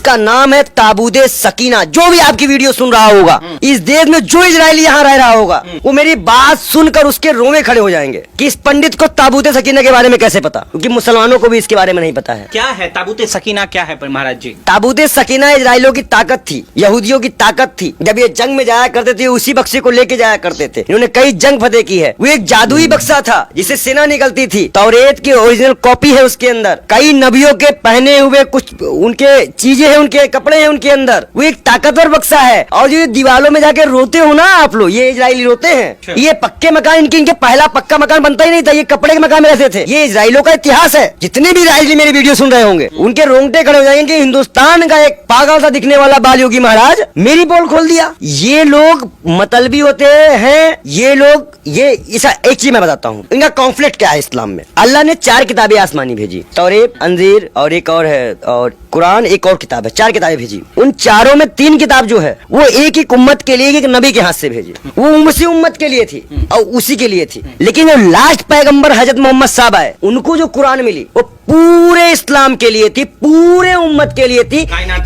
जिसका नाम है ताबूत सकीना। जो भी आपकी वीडियो सुन रहा होगा, इस देश में जो इजरायली यहाँ रह रहा होगा, वो मेरी बात सुनकर उसके रोवे खड़े हो जाएंगे कि इस पंडित को ताबूत सकीना के बारे में कैसे पता, क्योंकि मुसलमानों को भी इसके बारे में नहीं पता है। क्या है ताबूत सकीना, क्या है महाराज जी? ताबूत सकीना इजराइलियों की ताकत थी, यहूदियों की ताकत थी। जब ये जंग में जाया करते थे, उसी बक्से को लेके जाया करते थे। इन्होंने कई जंग फतेह की है। वो एक जादुई बक्सा था जिसे सेना निकलती थी। तौरेत की ओरिजिनल कॉपी है उसके अंदर। कई नबियों के पहने हुए कुछ उनके चीजें हैं, उनके कपड़े हैं उनके अंदर। वो एक ताकतवर बक्सा है। और जो दीवारों में जाके रोते हो ना आप लोग, ये इजरायली रोते हैं। ये पक्के मकान इनके पहला पक्का मकान बनता ही नहीं था, ये कपड़े के मकान में रहते थे। ये इजराइलियों का इतिहास है। जितने भी इजरायली मेरी वीडियो सुन रहे होंगे, उनके रोंगटे खड़े हो जाएंगे। हिंदुस्तान का एक पागल सा दिखने वाला बाल योगी महाराज मेरी पोल खोल दिया। ये लोग मतलबी होते हैं। ये लोग एक चीज मैं बताता हूँ, इनका कॉन्फ्लिक्ट क्या है इस्लाम में। अल्लाह ने 4 किताबें आसमानी भेजी, तौरेत, अंजीर और एक और है, और कुरान एक और किताब है। 4 किताबें भेजी। उन चारों में 3 किताब जो है वो एक ही उम्मत के लिए, एक नबी के हाथ से भेजी। वो उसी उम्मत के लिए थी और उसी के लिए थी। लेकिन जो लास्ट पैगंबर हजरत मोहम्मद साहब आए, उनको जो कुरान मिली वो पूरे इस्लाम के लिए थी, पूरे उम्मत के लिए थी।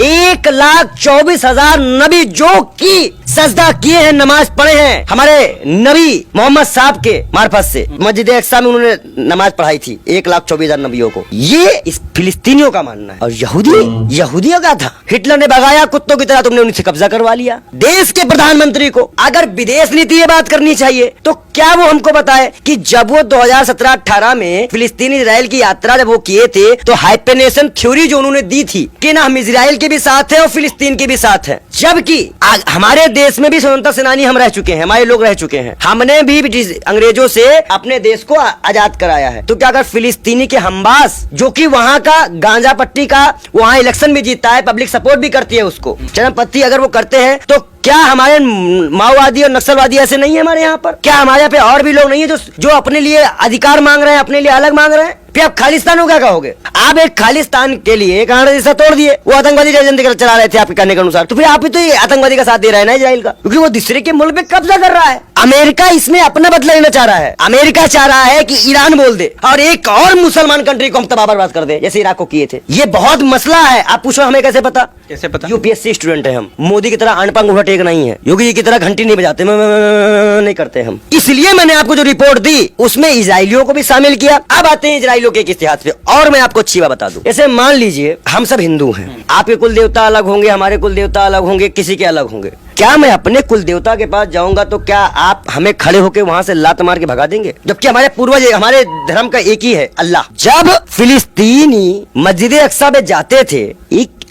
1,24,000 नबी जो कि सजदा किए हैं, नमाज पढ़े हैं हमारे नबी मोहम्मद साहब के मार्फत से। मस्जिद अक्सा में उन्होंने नमाज पढ़ाई थी 1,24,000 नबियों को। ये इस फिलिस्तीनियों का मानना है। और यहूदियों का था। हिटलर ने भगाया कुत्तों की तरह, तुमने उनसे कब्जा करवा लिया। देश के प्रधानमंत्री को अगर विदेश नीति ये बात करनी चाहिए तो क्या वो हमको बताए कि जब वो 2017-18 में फिलिस्तीन इजराइल की यात्रा जब वो किए थे, तो हाइपेनेशन थ्योरी जो उन्होंने दी थी कि ना हम इजराइल के भी साथ हैं और फिलिस्तीन के भी साथ हैं। जबकि हमारे देश में भी स्वतंत्रता सेनानी हम रह चुके हैं, हमारे लोग रह चुके हैं। हमने भी अंग्रेजों से अपने देश को आजाद कराया है। तो क्या अगर फिलिस्तीनी के हमबास, जो कि वहाँ का गांजा पट्टी का वहाँ इलेक्शन भी जीतता है, पब्लिक सपोर्ट भी करती है उसको, चरमपंथी अगर वो करते हैं, तो क्या हमारे माओवादी और नक्सलवादी ऐसे नहीं है हमारे यहाँ पर? क्या हमारे यहाँ पे और भी लोग नहीं है जो अपने लिए अधिकार मांग रहे हैं, अपने लिए अलग मांग रहे हैं? फिर आप खालिस्तान को क्या कहोगे? आप एक खालिस्तान के लिए कांग्रेस जैसा तोड़ दिए, वो आतंकवादी एजेंडे चला रहे थे आपके कहने के अनुसार। तो फिर आप भी तो ये आतंकवादी का साथ दे रहे हैं ना इजराइल का, क्योंकि वो दूसरे के मुल्क पे कब्जा कर रहा है। अमेरिका इसमें अपना बदला लेना चाह रहा है। अमेरिका चाह रहा है कि ईरान बोल दे और एक और मुसलमान कंट्री को हम तबाह बर्बाद कर दे, जैसे इराक को किए थे। ये बहुत मसला है। आप पूछो हमें कैसे पता? कैसे पता? यूपीएससी स्टूडेंट है हम। मोदी की तरह अनपंग उठा टेक नहीं है, योगी जी की तरह घंटी नहीं बजाते, नहीं करते हम। इसलिए मैंने आपको जो रिपोर्ट दी उसमें इजराइलियों को भी शामिल किया। अब आते हैं इजराइलियों के इतिहास पे। और मैं आपको अच्छी बात बता दूं, जैसे मान लीजिए हम सब हिंदू हैं, आपके कुल देवता अलग होंगे, हमारे कुल देवता अलग होंगे, किसी के अलग होंगे। क्या मैं अपने कुल देवता के पास जाऊंगा तो क्या आप हमें खड़े होकर वहां से लात मार के भगा देंगे? जबकि हमारे पूर्वज, हमारे धर्म का एक ही है, अल्लाह। जब फिलिस्तीनी मस्जिद अक्सा में जाते थे,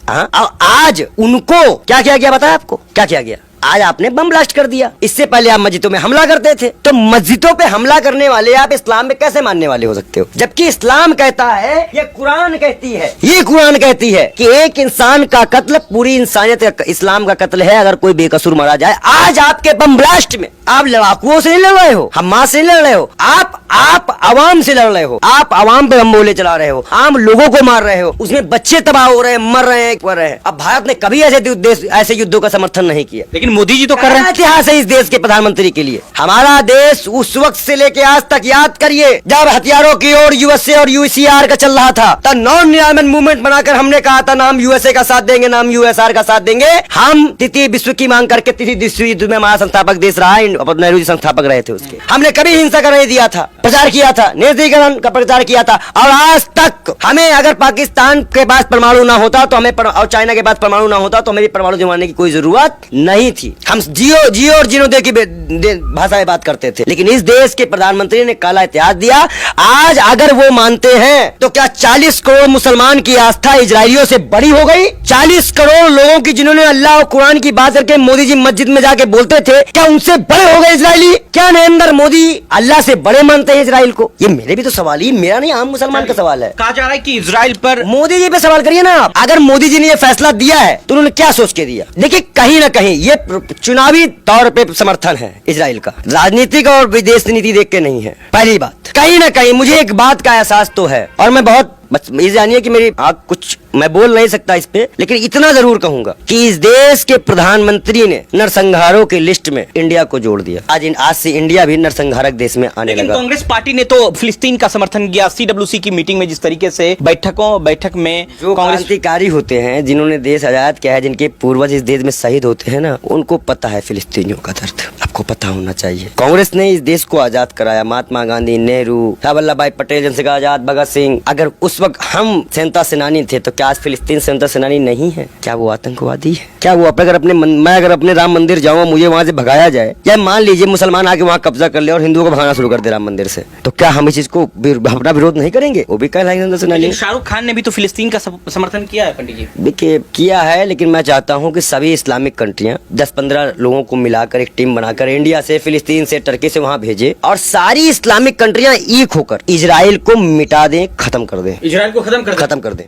आज उनको क्या किया गया बताया आपको? क्या किया गया? आज आपने बम ब्लास्ट कर दिया। इससे पहले आप मस्जिदों में हमला करते थे। तो मस्जिदों पे हमला करने वाले आप इस्लाम में कैसे मानने वाले हो सकते हो? जबकि इस्लाम कहता है, ये कुरान कहती है, ये कुरान कहती है कि एक इंसान का कत्ल पूरी इंसानियत का, इस्लाम का कत्ल है अगर कोई बेकसूर मारा जाए। आज आपके बम ब्लास्ट में आप लड़ाकुओं से नहीं लड़ रहे हो, हमास से नहीं लड़ रहे हो, आप आवाम से लड़ रहे हो। आप आवाम पे बम चला रहे हो, आम लोगों को मार रहे हो, उसमें बच्चे तबाह हो रहे हैं, मर रहे हैं। अब भारत ने कभी ऐसे युद्धों का समर्थन नहीं किया, लेकिन मोदी जी तो कर रहे हैं। इतिहास है इस देश के प्रधानमंत्री के लिए। हमारा देश उस वक्त से लेके आज तक, याद करिए, जब हथियारों की ओर यूएसए और यूसीआर का चल रहा था, तब नॉन रिआर्मेंट मूवमेंट बनाकर हमने कहा था नाम यूएसए का साथ देंगे, नाम यूएसआर का साथ देंगे। हम तृतीय विश्व की मांग करके तृतीय विश्व युद्ध में हमारा संस्थापक देश रहा, नेहरू जी संस्थापक रहे थे उसके। हमने कभी हिंसा का नहीं दिया था, प्रचार किया था, निरस्त्रीकरण का प्रचार किया था। और आज तक हमें अगर पाकिस्तान के पास परमाणु ना होता तो हमें, और चाइना के पास परमाणु ना होता तो हमें परमाणु जमाने की कोई जरूरत नहीं थी। हम जियो और जीनो दे की भाषा में बात करते थे। लेकिन इस देश के प्रधानमंत्री ने काला इतिहास दिया। आज अगर वो मानते हैं तो क्या 40 करोड़ मुसलमान की आस्था इजरायलियों से बड़ी हो गई? 40 करोड़ लोगों की जिन्होंने अल्लाह और कुरान की बात करके मोदी जी मस्जिद में जाके बोलते थे, क्या उनसे बड़े हो गए इजरायली? क्या नरेंद्र मोदी अल्लाह से बड़े मानते हैं इजराइल को? ये मेरे भी तो सवाल ही, मेरा नहीं, आम मुसलमान का सवाल है। कहा जा रहा है कि इजराइल पर मोदी जी पे सवाल करिए ना आप। अगर मोदी जी ने ये फैसला दिया है तो उन्होंने क्या सोच के दिया? देखिए, कहीं ना कहीं ये चुनावी तौर पे समर्थन है इजराइल का, राजनीतिक और विदेश नीति देख के नहीं है। पहली बात, कहीं ना कहीं मुझे एक बात का एहसास तो है, और मैं बहुत बस ये जानिए कि मेरी कुछ मैं बोल नहीं सकता इस पे, लेकिन इतना जरूर कहूंगा कि इस देश के प्रधानमंत्री ने नरसंहारों की लिस्ट में इंडिया को जोड़ दिया। आज से इंडिया भी नरसंहारक देश में आने लेकिन लगा। कांग्रेस पार्टी ने तो फिलिस्तीन का समर्थन किया। CWC की मीटिंग में जिस तरीके से बैठक में जो कांग्रेस क्रांतिकारी होते हैं, जिन्होंने देश आजाद किया है, जिनके पूर्वज इस देश में शहीद होते हैं ना, उनको पता है फिलिस्तीनियों का दर्द। आपको पता होना चाहिए। कांग्रेस ने इस देश को आजाद कराया। महात्मा गांधी, नेहरू, सरदार वल्लभ भाई पटेल, चंद्रशेखर आजाद, भगत सिंह। अगर उस वक्त हम स्वतंत्रता सेनानी थे तो क्या आज फिलिस्तीन स्वतंत्रता सेनानी नहीं है? क्या वो आतंकवादी है? क्या वो मैं अगर अपने राम मंदिर जाऊँ, मुझे वहाँ से भगाया जाए, या मान लीजिए मुसलमान आके वहाँ कब्जा कर ले और हिंदुओं को भगाना शुरू कर दे राम मंदिर से, तो क्या हम इस चीज को अपना विरोध नहीं करेंगे? वो भी कहलाएंगे स्वतंत्रता सेनानी। शाहरुख खान ने भी तो फिलिस्तीन का समर्थन किया है पंडित जी। देखिए किया है, लेकिन मैं चाहता हूं कि सभी इस्लामिक कंट्रियां 10-15 लोगों को मिलाकर एक टीम बनाकर इंडिया से, फिलिस्तीन से, टर्की से वहां भेजे और सारी इस्लामिक कंट्रियां एक होकर इजराइल को मिटा दें, खत्म कर दें। इजराइल को खत्म कर दें।